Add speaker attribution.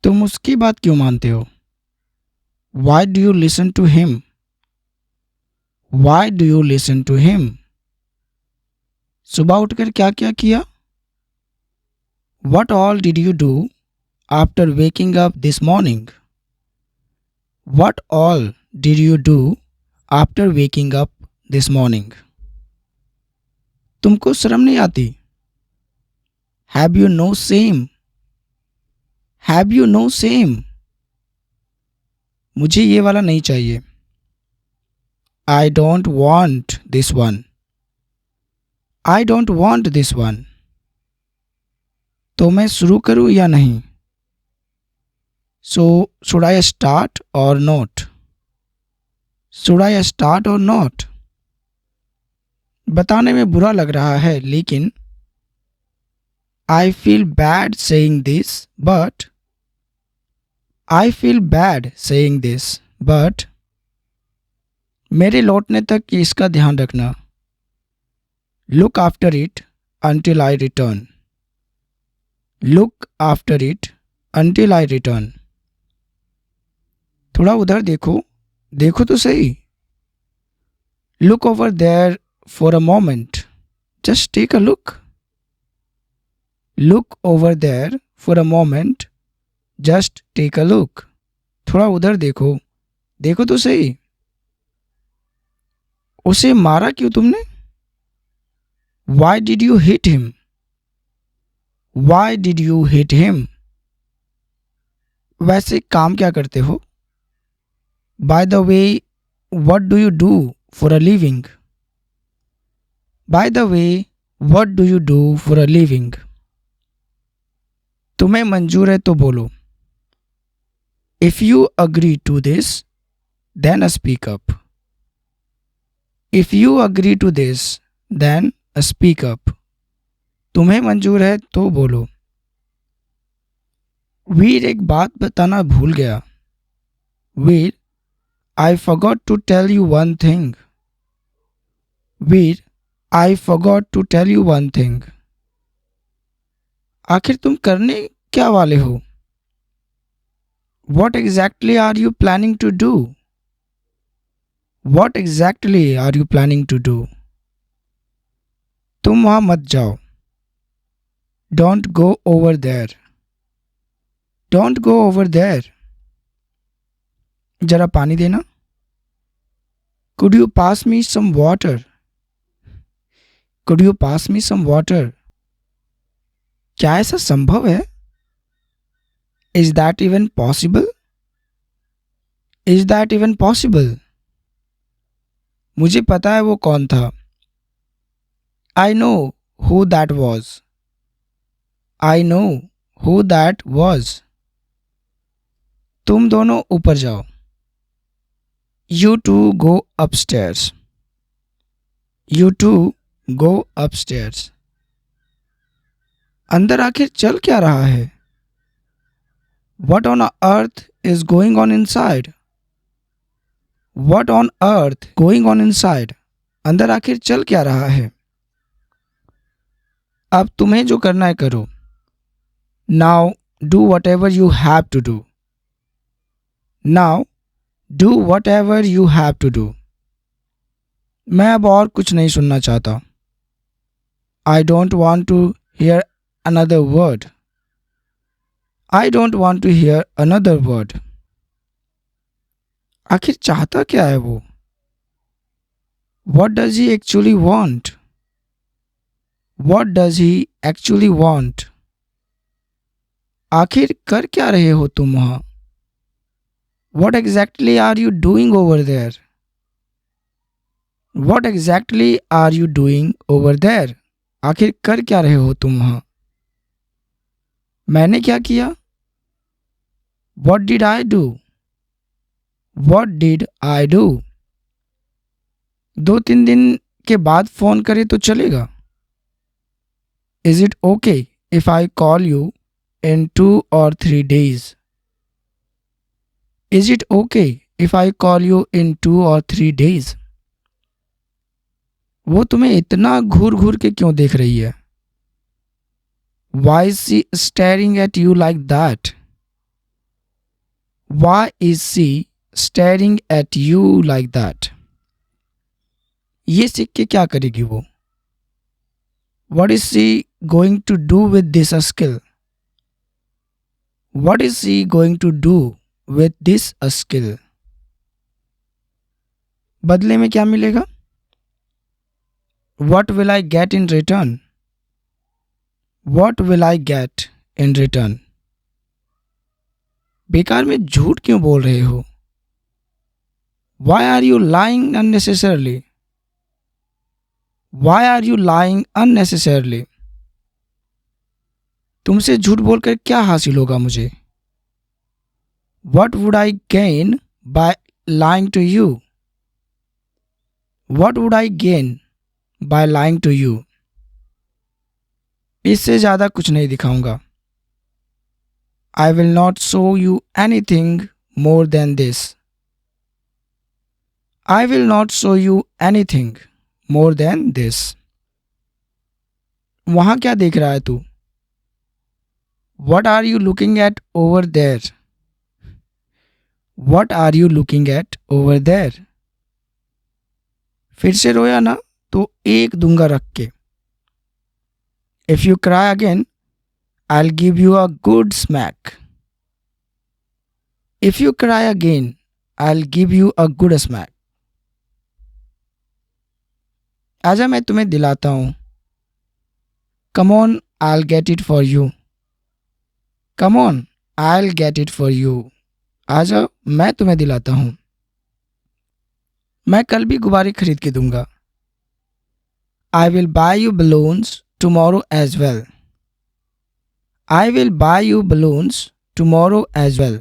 Speaker 1: तुम उसकी बात क्यों मानते हो? Why do you listen to him? Why do you listen to him? सुबह उठकर क्या क्या किया? What all did you do after waking up this morning? What all did you do after waking up this morning? तुमको शर्म नहीं आती? Have you no shame? Have you no shame? मुझे ये वाला नहीं चाहिए. I don't want this one. I don't want this one. तो मैं शुरू करूँ या नहीं? So should I start or not? Should I start or not? बताने में बुरा लग रहा है लेकिन I feel bad saying this but I feel bad saying this but मेरे लौटने तक इसका ध्यान रखना. Look after it until I return. Look after it until I return. थोड़ा उधर देखो, देखो तो सही. Look over there for a moment. Just take a look. Look over there for a moment. Just take a look. थोड़ा उधर देखो, देखो तो सही. उसे मारा क्यों तुमने? Why did you hit him? Why did you hit him? वैसे काम क्या करते हो? By the way, what do you do for a living? By the way, what do you do for a living? तुम्हें मंजूर है तो बोलो. If you agree to this, then speak up. If you agree to this, then speak up. तुम्हें मंजूर है तो बोलो. वीर एक बात बताना भूल गया. वीर, I forgot to tell you one thing. Veer, I forgot to tell you one thing. आखिर तुम करने क्या वाले हो? What exactly are you planning to do? What exactly are you planning to do? तुम वहां मत जाओ. Don't go over there. Don't go over there. जरा पानी देना. Could you pass me some water? Could you pass me some water? क्या ऐसा संभव है? Is that even possible? Is that even possible? मुझे पता है वो कौन था. I know who that was. I know who that was. तुम दोनों ऊपर जाओ. You two go upstairs. You two go upstairs. अंदर आखिर चल क्या रहा है? What on earth is going on inside? What on earth going on inside? अंदर आखिर चल क्या रहा है? अब तुम्हें जो करना है करो. Now do whatever you have to do. Now do whatever you have to do. मैं अब और कुछ नहीं सुनना चाहता. I don't want to hear another word. I don't want to hear another word. आखिर चाहता क्या है वो? What does he actually want? What does he actually want? आखिर कर क्या रहे हो तुम वहां? What exactly are you doing over there? What exactly are you doing over there? आखिर कर क्या रहे हो तुम वहां? मैंने क्या किया? What did I do? What did I do? 2-3 दिन के बाद फोन करे तो चलेगा. Is it okay if I call you in 2 or 3 days? Is it okay if I call you in 2 or 3 days? वो तुम्हें इतना घूर घूर के क्यों देख रही है? Why is she staring at you like that? Why is she staring at you like that? ये सीख के क्या करेगी वो? What is she going to do with this skill? What is she going to do with this skill? बदले में क्या मिलेगा? What will I get in return? What will I get in return? बेकार में झूठ क्यों बोल रहे हो? Why are you lying unnecessarily? Why are you lying unnecessarily? तुमसे झूठ बोलकर क्या हासिल होगा मुझे? What would I gain by lying to you? What would I gain by lying to you? इससे ज़्यादा कुछ नहीं दिखाऊंगा. I will not show you anything more than this. I will not show you anything more than this. वहाँ क्या देख रहा है तू? What are you looking at over there? What are you looking at over there? फिर से रोया ना तो एक दूंगा रख के. If you cry again, I'll give you a good smack. If you cry again, I'll give you a good smack. आजा मैं तुम्हें दिलाता हूँ. Come on, I'll get it for you. Come on, I'll get it for you. आजा मैं तुम्हें दिलाता हूँ. मैं कल भी गुब्बारे खरीद के दूंगा. I will buy you balloons tomorrow as well. I will buy you balloons tomorrow as well.